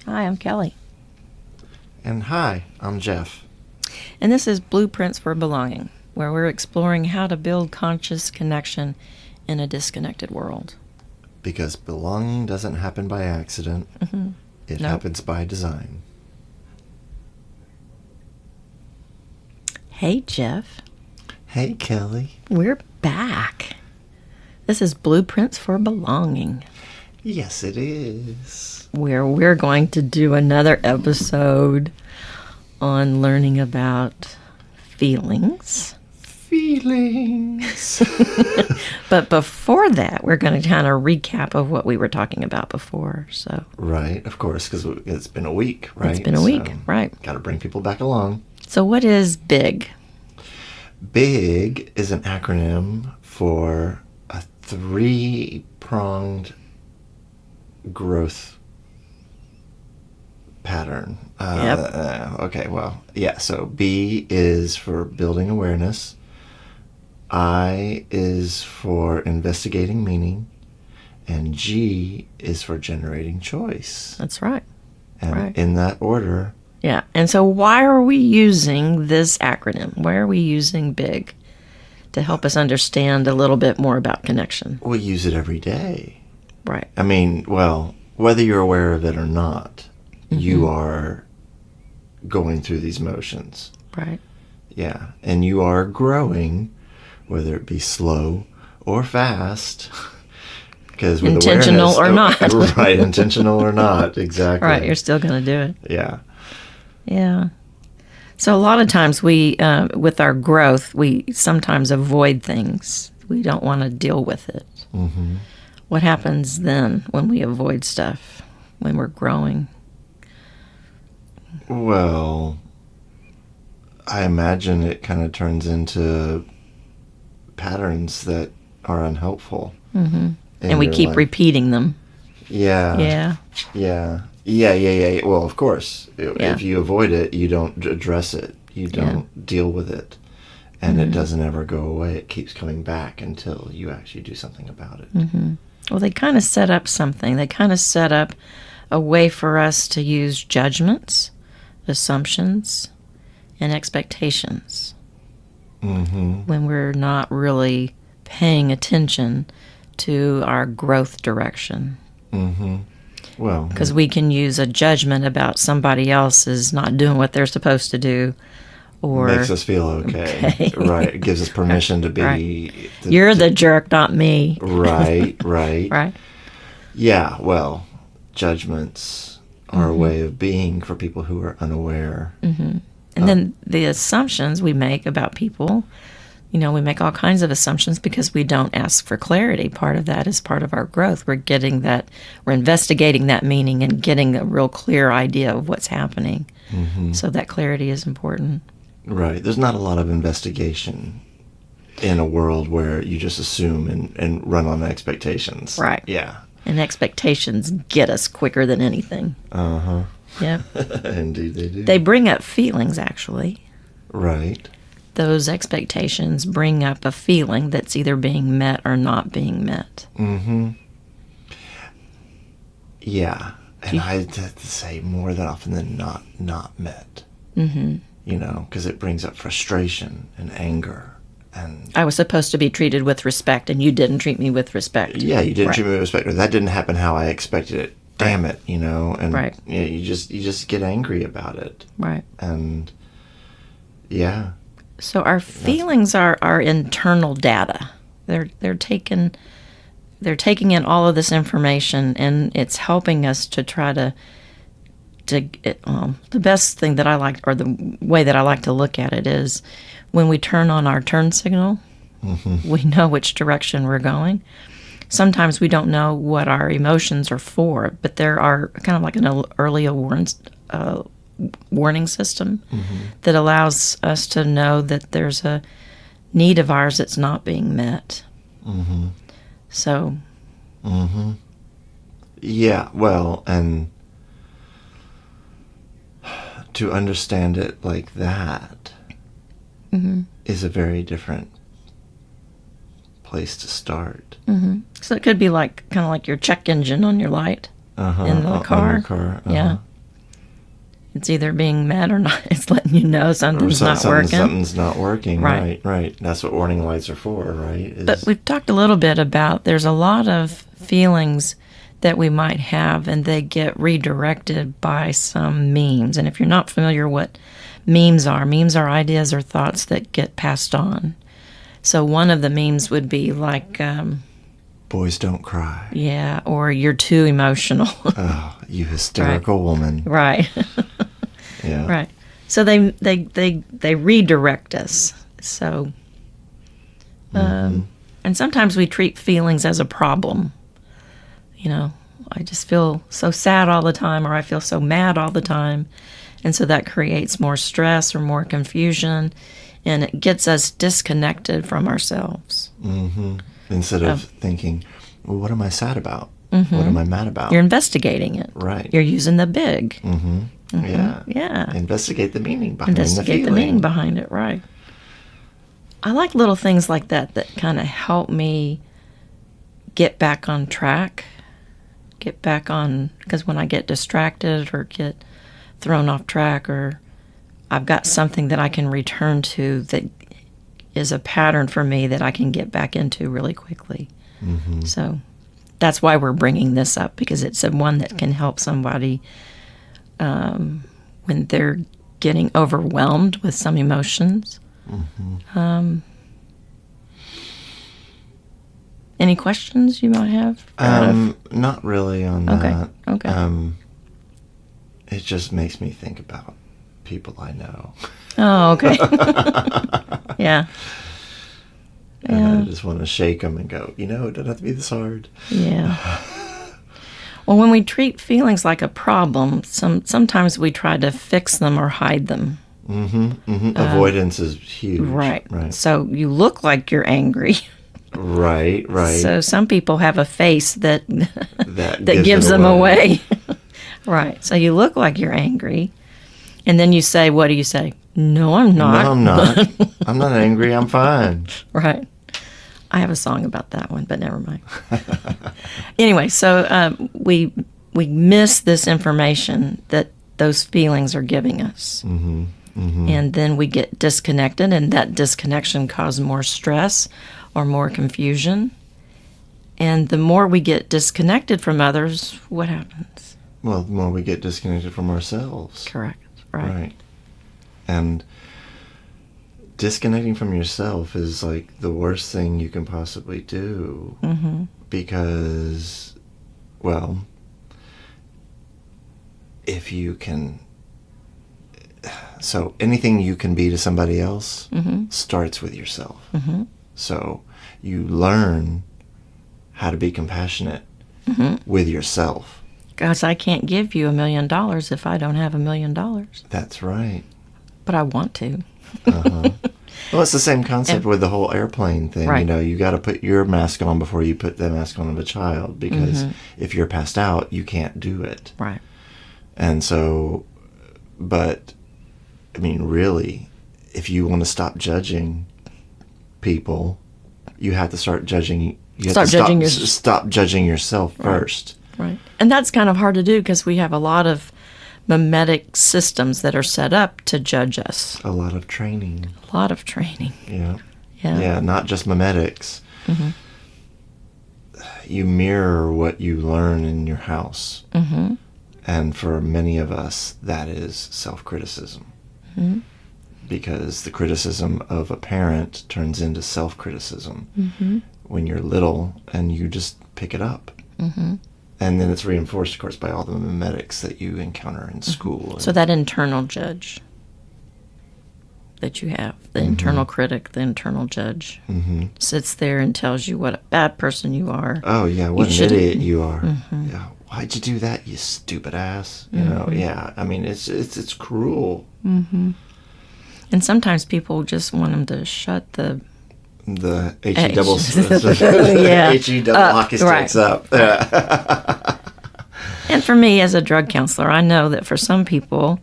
Hi, I'm Kelly. And hi, I'm Geoff. And this is Blueprints for Belonging, where we're exploring how to build conscious connection in a disconnected world. Because belonging doesn't happen by accident, it Nope. happens by design. Hey, Geoff. Hey, Kelly. We're back. This is Blueprints for Belonging, Yes, it is. where we're going to do another episode on learning about feelings. Feelings. But before that, we're going to kind of recap of what we were talking about before. So Right, of course, because it's been a week, right? It's been a week, right. Got to bring people back along. So what is BIG? BIG is an acronym for a three-pronged growth pattern. Okay, well, yeah, so B is for building awareness. I is for investigating meaning. And G is for generating choice. That's right. And right. in that order, Yeah. And so why are we using this acronym? Why are we using BIG? To help us understand a little bit more about connection. we use it every day. Right. I mean, well, whether you're aware of it or not, you are going through these motions. Right. Yeah. And you are growing, whether it be slow or fast. Because with Intentional awareness, or not. Right, intentional or not, exactly. Right. You're still going to do it. Yeah. Yeah. So a lot of times we, with our growth, we sometimes avoid things. We don't want to deal with it. Mm-hmm. What happens then when we avoid stuff, when we're growing? Well, I imagine it kind of turns into patterns that are unhelpful. Mm-hmm. in And we your keep life. repeating them. Yeah. Yeah. Yeah. Well, of course, Yeah. if you avoid it, you don't address it. You don't deal with it. And it doesn't ever go away. It keeps coming back until you actually do something about it. Mm-hmm. Well, they kind of set up something. They kind of set up a way for us to use judgments, assumptions, and expectations Mm-hmm. when we're not really paying attention to our growth direction. Mm-hmm. Well, Because we can use a judgment about somebody else is not doing what they're supposed to do. Or makes us feel okay. Right. It gives us permission to be... Right. You're the jerk, not me. Right. Right. Yeah, well, judgments are a way of being for people who are unaware. Mm-hmm. And then the assumptions we make about people, we make all kinds of assumptions because we don't ask for clarity. Part of that is part of our growth. We're investigating that meaning and getting a real clear idea of what's happening. Mm-hmm. So that clarity is important. Right. There's not a lot of investigation in a world where you just assume and run on expectations. Right. Yeah. And expectations get us quicker than anything. Uh-huh. Yeah. Indeed they do. They bring up feelings, actually. Right. Those expectations bring up a feeling that's either being met or not being met. Mm-hmm. Yeah. And I'd have to say more than often than not met. Mm-hmm. Because it brings up frustration and anger. And I was supposed to be treated with respect, and you didn't treat me with respect. yeah, you didn't Right. treat me with respect, or that didn't happen how I expected it. Damn it, and Right. you just get angry about it, Right. and yeah, So our feelings are our internal data. They're taking in all of this information, and it's helping us to try to the best thing that I like, or the way that I like to look at it, is when we turn on our turn signal, we know which direction we're going. Sometimes we don't know what our emotions are for, but there are kind of like an early warning system that allows us to know that there's a need of ours that's not being met. Mm-hmm. So, yeah. Well, and to understand it like that is a very different place to start. so it could be kind of like your check engine on your light in the car. On your car. Yeah. It's either being met or not. It's letting you know something's not working. Something's not working. Right. Right. That's what warning lights are for, right? But we've talked a little bit about there's a lot of feelings that we might have, and they get redirected by some memes. And if you're not familiar what memes are ideas or thoughts that get passed on. So one of the memes would be like... boys don't cry. Yeah, or you're too emotional. Oh, you hysterical woman. Right. Yeah. Right. So they redirect us. So, and sometimes we treat feelings as a problem. You know, I just feel so sad all the time, or I feel so mad all the time. And so that creates more stress or more confusion, and it gets us disconnected from ourselves. Mm-hmm. Instead of thinking, well, what am I sad about? Mm-hmm. What am I mad about? You're investigating it. Right. You're using the big. Mm-hmm. Mm-hmm. Yeah. Yeah. Investigate the meaning behind Investigate the meaning behind it, right. I like little things like that kind of help me get back on track. Because when I get distracted or get thrown off track, or I've got something that I can return to that is a pattern for me that I can get back into really quickly. Mm-hmm. So that's why we're bringing this up, because it's one that can help somebody when they're getting overwhelmed with some emotions. Mm-hmm. Any questions you might have? Not really on that. Okay. It just makes me think about people I know. Oh, okay. Yeah. And I just want to shake them and go, it doesn't have to be this hard. Yeah. Well, when we treat feelings like a problem, sometimes we try to fix them or hide them. Mm-hmm. Mm-hmm. Avoidance is huge. Right. So you look like you're angry. Right. So some people have a face that gives them away. Right. So you look like you're angry. And then you say, what do you say? No, I'm not. No, I'm not. I'm not angry. I'm fine. Right. I have a song about that one, but never mind. Anyway, so we miss this information that those feelings are giving us. Mm-hmm. Mm-hmm. And then we get disconnected, and that disconnection causes more stress or more confusion. And the more we get disconnected from others, what happens? Well, the more we get disconnected from ourselves. Correct. Right. And disconnecting from yourself is like the worst thing you can possibly do. Mm-hmm. Because, well, if you can... So anything you can be to somebody else starts with yourself. Mm-hmm. So you learn how to be compassionate with yourself. Because I can't give you $1 million if I don't have $1 million. That's right. But I want to. Uh-huh. Well, it's the same concept with the whole airplane thing. Right. You got to put your mask on before you put the mask on of a child, because if you're passed out, you can't do it. Right. And so, but, I mean, really, if you want to stop judging people, you have to start judging. Stop judging yourself first. Right. And that's kind of hard to do because we have a lot of mimetic systems that are set up to judge us. A lot of training. Yeah. Yeah, not just mimetics. Mm-hmm. You mirror what you learn in your house. Mm-hmm. And for many of us, that is self-criticism. Mm-hmm. Because the criticism of a parent turns into self-criticism when you're little, and you just pick it up. Mm-hmm. And then it's reinforced, of course, by all the mimetics that you encounter in school. So that internal judge that you have, the internal critic, the internal judge, sits there and tells you what a bad person you are. Oh, yeah, what an idiot you are. Mm-hmm. Yeah, why'd you do that, you stupid ass? You know, yeah, I mean, it's cruel. Mm-hmm. And sometimes people just want them to shut the H-E double hockey sticks up. And for me, as a drug counselor, I know that for some people,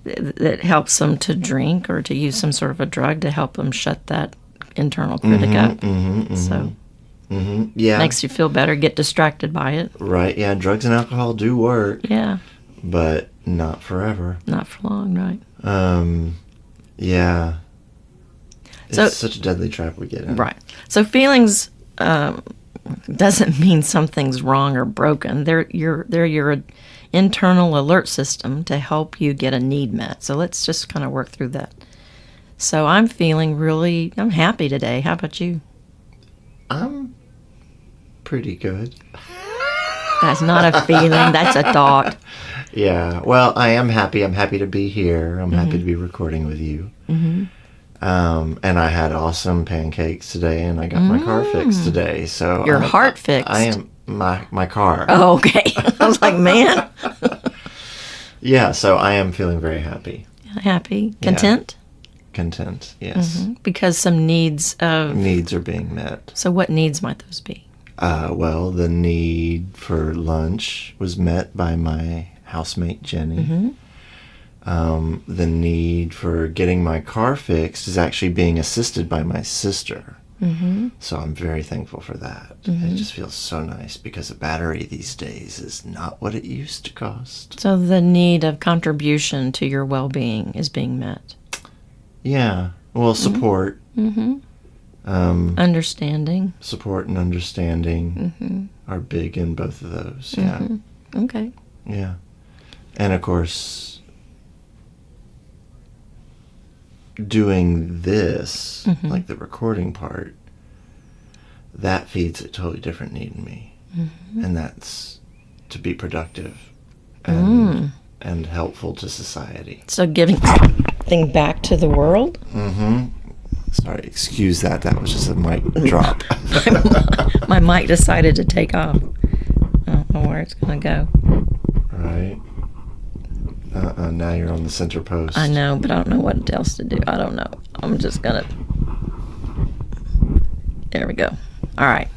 that helps them to drink or to use some sort of a drug to help them shut that internal critic up. So, yeah, makes you feel better, get distracted by it. Right? Yeah, drugs and alcohol do work. Yeah, but not forever. Not for long, right? Yeah. It's So- such a deadly trap we get in. Right. So feelings doesn't mean something's wrong or broken. They're your internal alert system to help you get a need met. So let's just kind of work through that. So I'm happy today. How about you? I'm pretty good. That's not a feeling. That's a thought. Yeah. Well, I am happy. I'm happy to be here. I'm happy to be recording with you. Mm-hmm. And I had awesome pancakes today, and I got my car fixed today. So Your heart fixed? I am my car. Oh, okay. I was like, man. Yeah. So I am feeling very happy. Happy. Content? Content. Yes. Because some needs of... Needs are being met. So what needs might those be? Well, the need for lunch was met by my housemate, Jenny. The need for getting my car fixed is actually being assisted by my sister. So I'm very thankful for that. It just feels so nice because a battery these days is not what it used to cost. So the need of contribution to your well-being is being met. Yeah. Well, support. Understanding. Support and understanding are big in both of those. Yeah. Okay. Yeah. And of course, doing this, like the recording part, that feeds a totally different need in me. And that's to be productive and helpful to society. So giving thing back to the world? Sorry, excuse that. That was just a mic drop. My mic decided to take off. I don't know where it's going to go. Right. Now you're on the center post. I know, but I don't know what else to do. I don't know. I'm just going to... There we go. All right.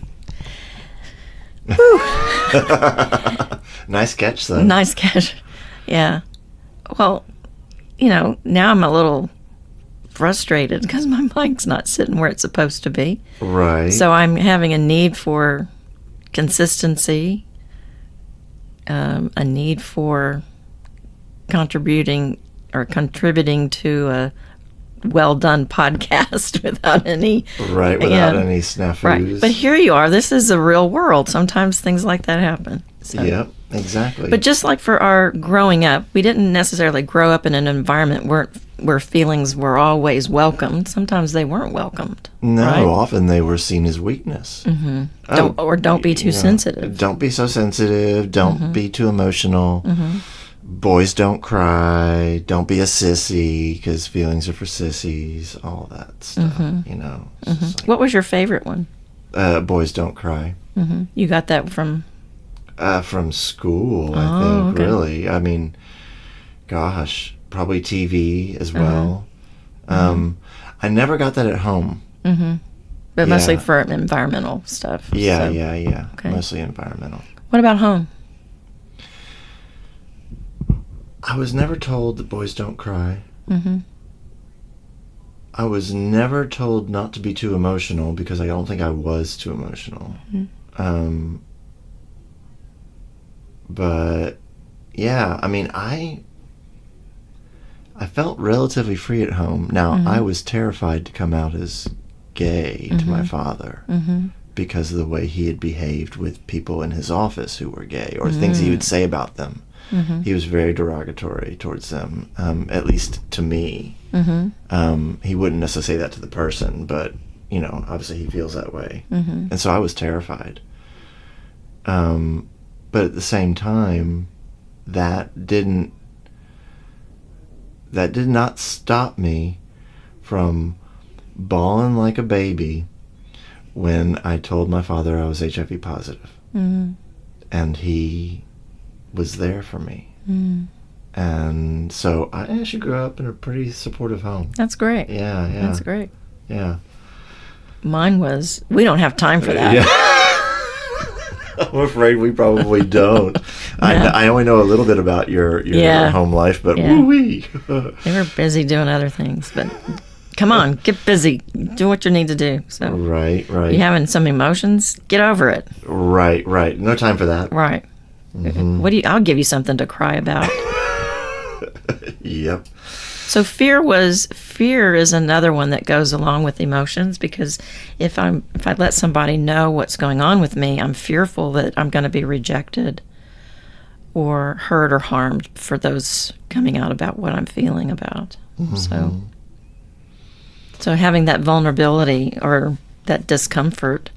Nice catch, though. Nice catch. Yeah. Well, now I'm a little frustrated because my mic's not sitting where it's supposed to be. Right. So I'm having a need for consistency, a need for contributing to a well-done podcast without any... Right, without any snafus. Right. But here you are. This is the real world. Sometimes things like that happen. So. Yep, exactly. But just like for our growing up, we didn't necessarily grow up in an environment where feelings were always welcomed. Sometimes they weren't welcomed. No, right? often they were seen as weakness. Don't be too sensitive. Don't be so sensitive. Don't be too emotional. Boys don't cry. Don't be a sissy because feelings are for sissies. All that stuff, Like, What was your favorite one? Boys don't cry. You got that from... From school, I think, okay. really. I mean, gosh, probably TV as well. I never got that at home. But mostly for environmental stuff. Yeah, so. yeah. Okay. Mostly environmental. What about home? I was never told that boys don't cry. I was never told not to be too emotional because I don't think I was too emotional. But yeah, I mean, I felt relatively free at home. Now, I was terrified to come out as gay to my father because of the way he had behaved with people in his office who were gay or things he would say about them. He was very derogatory towards them, at least to me. He wouldn't necessarily say that to the person, but, obviously he feels that way. And so I was terrified. But at the same time, that did not stop me from bawling like a baby when I told my father I was HIV positive. And he was there for me. And so I actually grew up in a pretty supportive home. That's great. Yeah. That's great. Yeah. Mine was... We don't have time for that. Yeah. I'm afraid we probably don't. I only know a little bit about your home life, but woo-wee. They were busy doing other things, but come on, get busy. Do what you need to do. So Right. you having some emotions, get over it. Right. No time for that. Right. I'll give you something to cry about. Yep. So fear is another one that goes along with emotions, because if I let somebody know what's going on with me, I'm fearful that I'm going to be rejected or hurt or harmed for those coming out about what I'm feeling about. Mm-hmm. So having that vulnerability or that discomfort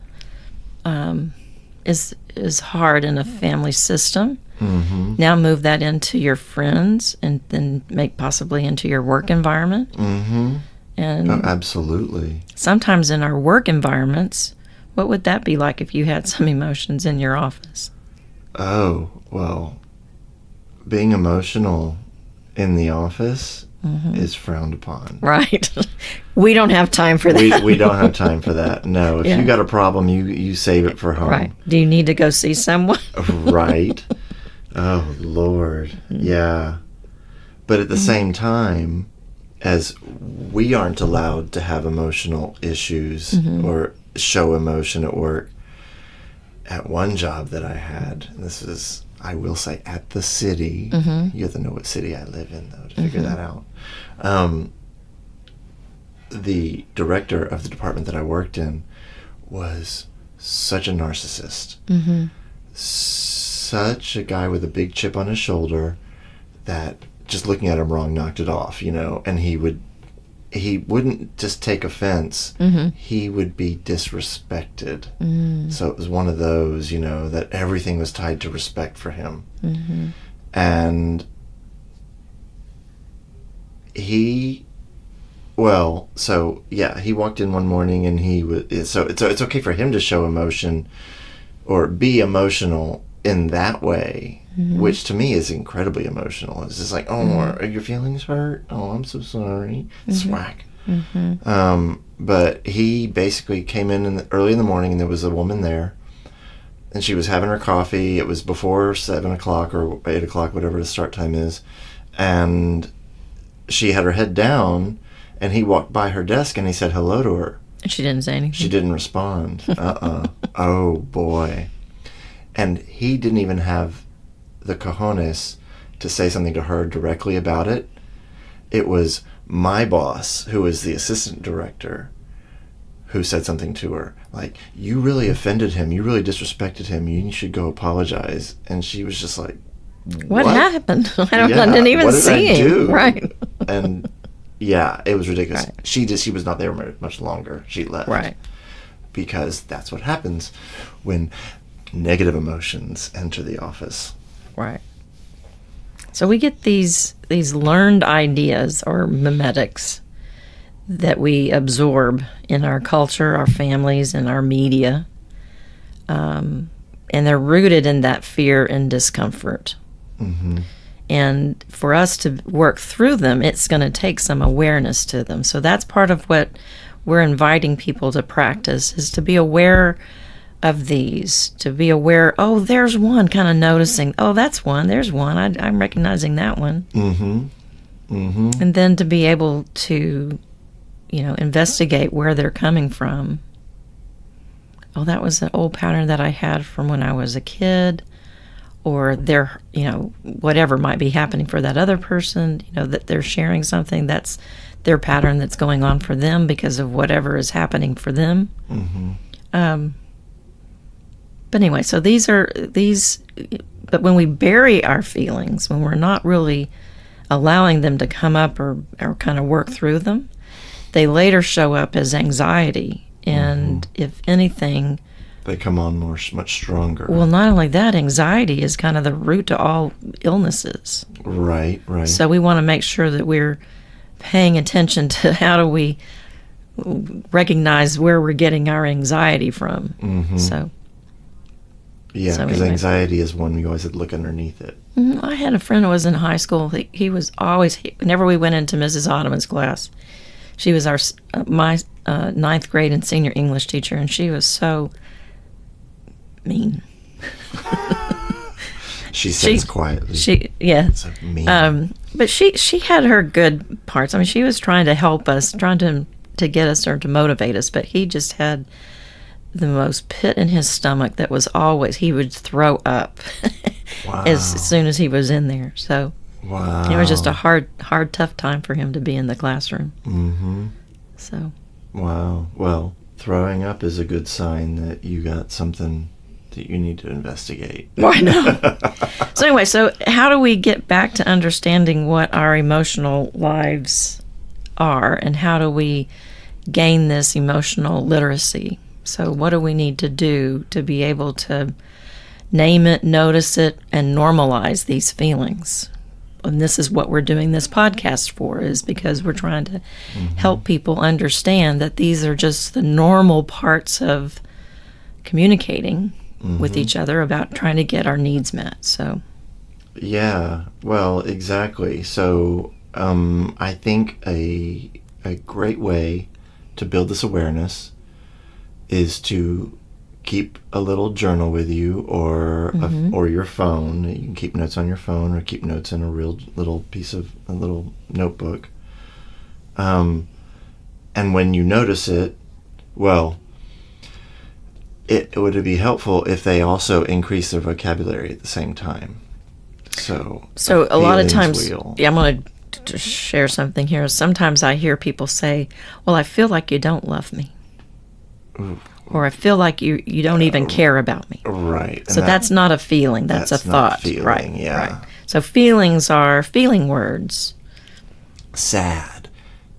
is hard in a family system. Mm-hmm. Now move that into your friends, and then possibly into your work environment. Mm-hmm. And absolutely. Sometimes in our work environments, what would that be like if you had some emotions in your office? Oh, well, being emotional in the office is frowned upon. Right. We don't have time for that. We don't have time for that. No. If you got a problem, you save it for home. Right. Do you need to go see someone? Right. Oh, Lord. Yeah. But at the same time, as we aren't allowed to have emotional issues or show emotion at work, at one job that I had, and this is, I will say, at the city. You have to know what city I live in, though, to figure that out. The director of the department that I worked in was such a narcissist. Such a guy with a big chip on his shoulder that just looking at him wrong knocked it off, and he wouldn't just take offense. He would be disrespected. So it was one of those, that everything was tied to respect for him. And he walked in one morning, and he was, so it's okay for him to show emotion or be emotional in that way, which to me is incredibly emotional. It's just like, oh, are your feelings hurt? Oh, I'm so sorry. Swack. But he basically came in early in the morning, and there was a woman there, and she was having her coffee. It was before 7 o'clock or 8 o'clock, whatever the start time is, and she had her head down, and he walked by her desk, and he said hello to her. And she didn't say anything? She didn't respond. Oh, boy. And he didn't even have the cojones to say something to her directly about it. It was my boss, who is the assistant director, who said something to her. Like, you really offended him. You really disrespected him. You should go apologize. And she was just like, What happened? I didn't even see him. Right. And yeah, it was ridiculous. Right. She was not there much longer. She left. Right. Because that's what happens when negative emotions enter the office. Right. So we get these learned ideas or memetics that we absorb in our culture, our families, and our media. And they're rooted in that fear and discomfort. And for us to work through them, it's going to take some awareness to them. So that's part of what we're inviting people to practice, is to be aware of these, to be aware, oh, there's one, kind of noticing, oh, that's one, there's one, I'm recognizing that one. And then to be able to, investigate where they're coming from. Oh, that was an old pattern that I had from when I was a kid, or they're, whatever might be happening for that other person, that they're sharing something that's their pattern that's going on for them because of whatever is happening for them. But anyway, so but when we bury our feelings, when we're not really allowing them to come up or kind of work through them, they later show up as anxiety. And if anything, they come on much stronger. Well, not only that, anxiety is kind of the root to all illnesses. Right. So we want to make sure that we're paying attention to how do we recognize where we're getting our anxiety from. So. Yeah, because anxiety is one we always had to look underneath it. I had a friend who was in high school. He was always, whenever we went into Mrs. Ottoman's class, she was my ninth grade and senior English teacher, and she was so mean. She says quietly. So mean. But she had her good parts. I mean, she was trying to help us, trying to get us or to motivate us, but he just had the most pit in his stomach that was always, he would throw up as soon as he was in there. So Wow. It was just a hard, tough time for him to be in the classroom. Mm-hmm. So. Wow. Well, throwing up is a good sign that you got something that you need to investigate. Well, I know. So anyway, how do we get back to understanding what our emotional lives are, and how do we gain this emotional literacy? So what do we need to do to be able to name it, notice it, and normalize these feelings? And this is what we're doing this podcast for, is because we're trying to help people understand that these are just the normal parts of communicating with each other about trying to get our needs met. So, yeah, well, exactly. So I think a great way to build this awareness is to keep a little journal with you, or your phone. You can keep notes on your phone, or keep notes in a little notebook. And when you notice it, well, it would be helpful if they also increase their vocabulary at the same time. So a lot of times, I'm going to share something here. Sometimes I hear people say, well, I feel like you don't love me. Ooh. Or I feel like you don't even care about me. Right. So that's not a feeling. That's a thought. Feeling, right. Yeah. Right. So feelings are feeling words. Sad.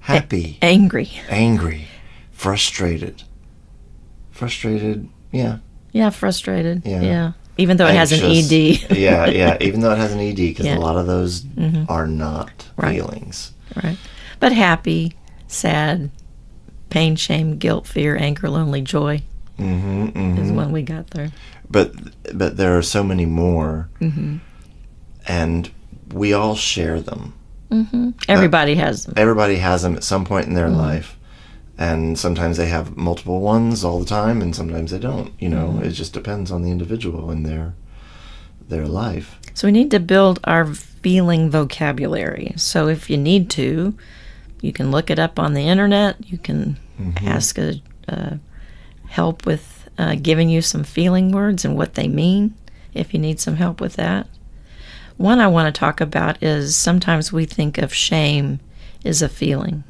Happy. Angry. Frustrated. Yeah. Yeah, frustrated. Yeah. Yeah. Even though it has an ED. yeah. Even though it has an ED, because a lot of those are not feelings. Right. But happy, sad, pain, shame, guilt, fear, anger, lonely, joy is when we got there. But there are so many more, and we all share them. Everybody has them. Everybody has them at some point in their life, and sometimes they have multiple ones all the time, and sometimes they don't. It just depends on the individual and their life. So we need to build our feeling vocabulary. So if you need to, you can look it up on the internet. You can ask help with giving you some feeling words and what they mean, if you need some help with that. One I want to talk about is sometimes we think of shame as a feeling.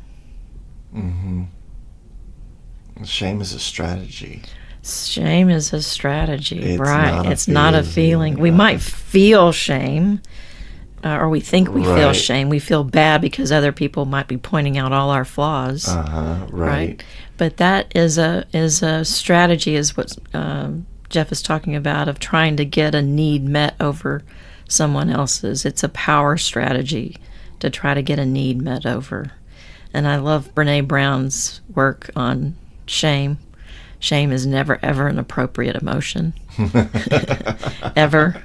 Shame is a strategy. Shame is a strategy, It's right? not a It's not a feeling. We might feel shame. Or we think we feel shame. We feel bad because other people might be pointing out all our flaws. Right. But that is a strategy, is what Geoff is talking about, of trying to get a need met over someone else's. It's a power strategy to try to get a need met over. And I love Brene Brown's work on shame. Shame is never, ever an appropriate emotion. Ever.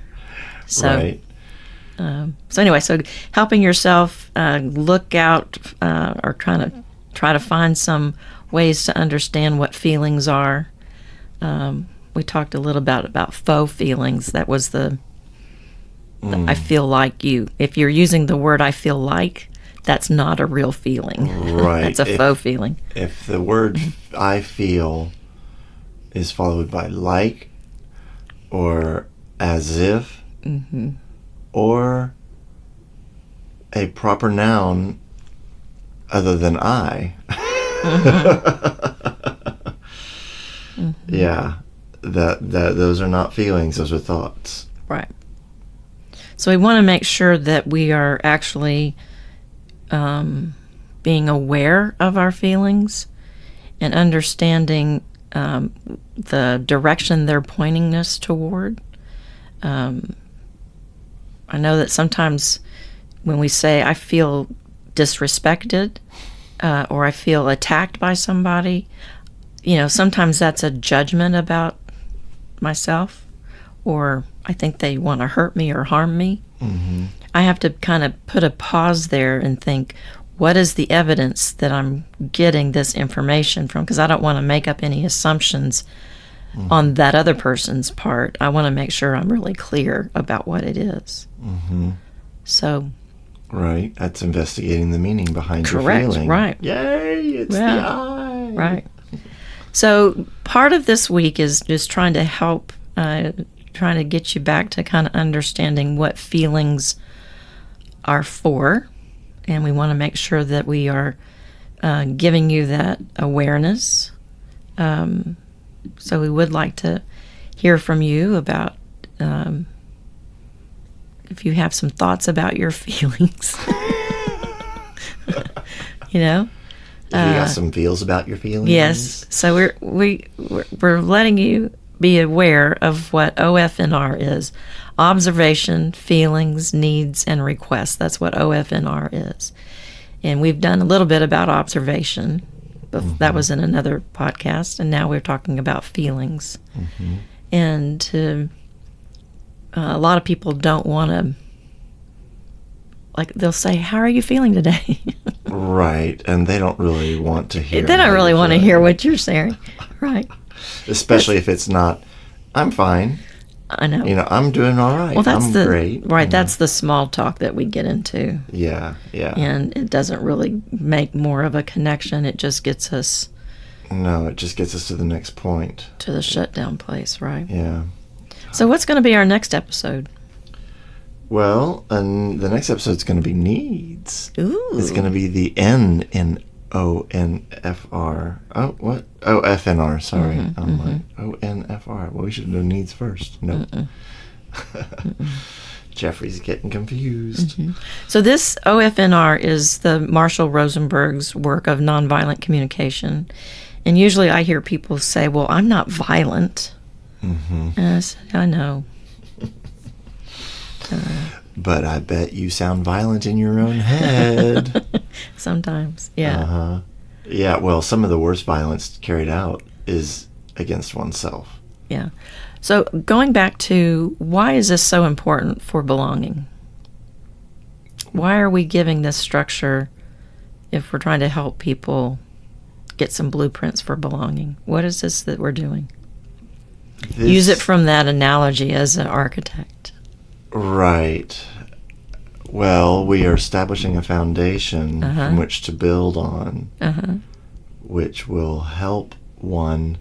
So. Right. So anyway, helping yourself look out or try to find some ways to understand what feelings are. We talked a little about faux feelings. That was the I feel like you. If you're using the word I feel like, that's not a real feeling. Right. That's a faux feeling. If the word I feel is followed by like, or as if, or a proper noun other than I. Yeah, that those are not feelings; those are thoughts. Right. So we want to make sure that we are actually being aware of our feelings and understanding the direction they're pointing us toward. I know that sometimes when we say I feel disrespected or I feel attacked by somebody, sometimes that's a judgment about myself, or I think they want to hurt me or harm me. I have to kind of put a pause there and think, what is the evidence that I'm getting this information from? Because I don't want to make up any assumptions on that other person's part. I want to make sure I'm really clear about what it is. So. Right. That's investigating the meaning behind your feeling. Right. Yay, it's the I. Right. So part of this week is just trying to help, trying to get you back to kind of understanding what feelings are for, and we want to make sure that we are giving you that awareness. So we would like to hear from you about if you have some thoughts about your feelings. You know? If you got some feels about your feelings? Yes. So we're letting you be aware of what OFNR is. Observation, feelings, needs, and requests. That's what OFNR is. And we've done a little bit about observation. But that was in another podcast. And now we're talking about feelings. Mm-hmm. And a lot of people don't want to, like, they'll say, how are you feeling today? Right. And they don't really want to hear. They don't really want to hear what you're saying. Right. Especially if it's not, I'm fine. I know. I'm doing all right. Well, I'm great. Right. That's the small talk that we get into. Yeah. And it doesn't really make more of a connection. It just gets us. No, it just gets us to the next point. To the shutdown place, right? Yeah. So what's going to be our next episode? Well, and the next episode's going to be needs. Ooh. It's going to be the N in ONFR. Oh, what? OFNR, sorry. I'm like, ONFR. Well, we should know needs first. No. Jeffrey's getting confused. So this OFNR is the Marshall Rosenberg's work of nonviolent communication. And usually I hear people say, well, I'm not violent. And I said, I know. But I bet you sound violent in your own head. Sometimes, yeah. Yeah, well, some of the worst violence carried out is against oneself. Yeah. So going back to, why is this so important for belonging? Why are we giving this structure if we're trying to help people get some blueprints for belonging? What is this that we're doing? Use it from that analogy as an architect. Right. Well, we are establishing a foundation from which to build on, which will help one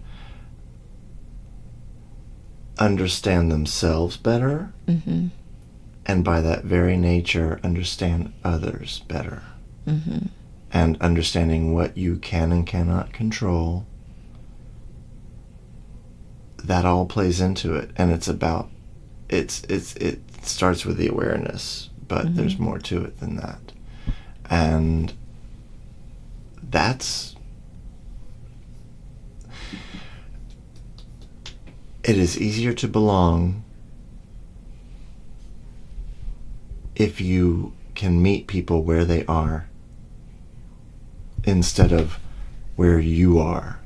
understand themselves better, and by that very nature, understand others better. And understanding what you can and cannot control, that all plays into it. And it's about, it starts with the awareness, but there's more to it than that. And it is easier to belong if you can meet people where they are instead of where you are.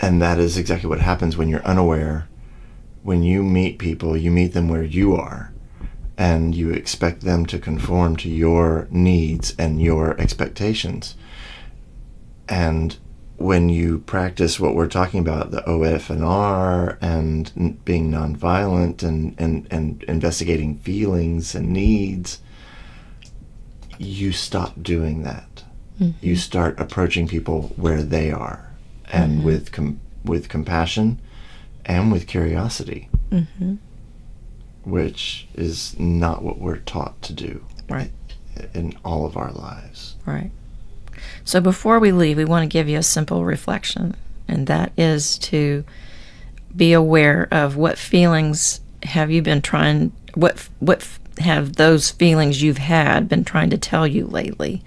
And that is exactly what happens when you're unaware. When you meet people, you meet them where you are, and you expect them to conform to your needs and your expectations. And when you practice what we're talking about, the OFNR and being nonviolent and investigating feelings and needs, you stop doing that. You start approaching people where they are, and with compassion and with curiosity, which is not what we're taught to do in all of our lives. Right. So before we leave, we want to give you a simple reflection, and that is to be aware of what feelings have you been trying, what have those feelings you've had been trying to tell you lately,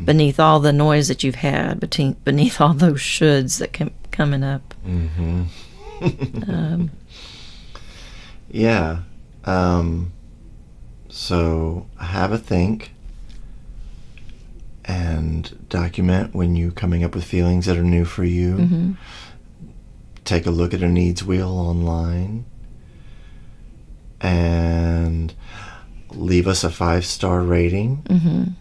beneath all the noise that you've had, beneath all those shoulds that coming up. Yeah. So have a think and document when you're coming up with feelings that are new for you. Take a look at a needs wheel online and leave us a 5-star rating.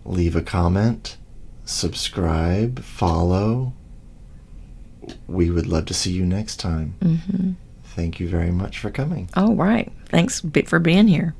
Leave a comment, subscribe, follow. We would love to see you next time. Thank you very much for coming. All right. Thanks for being here.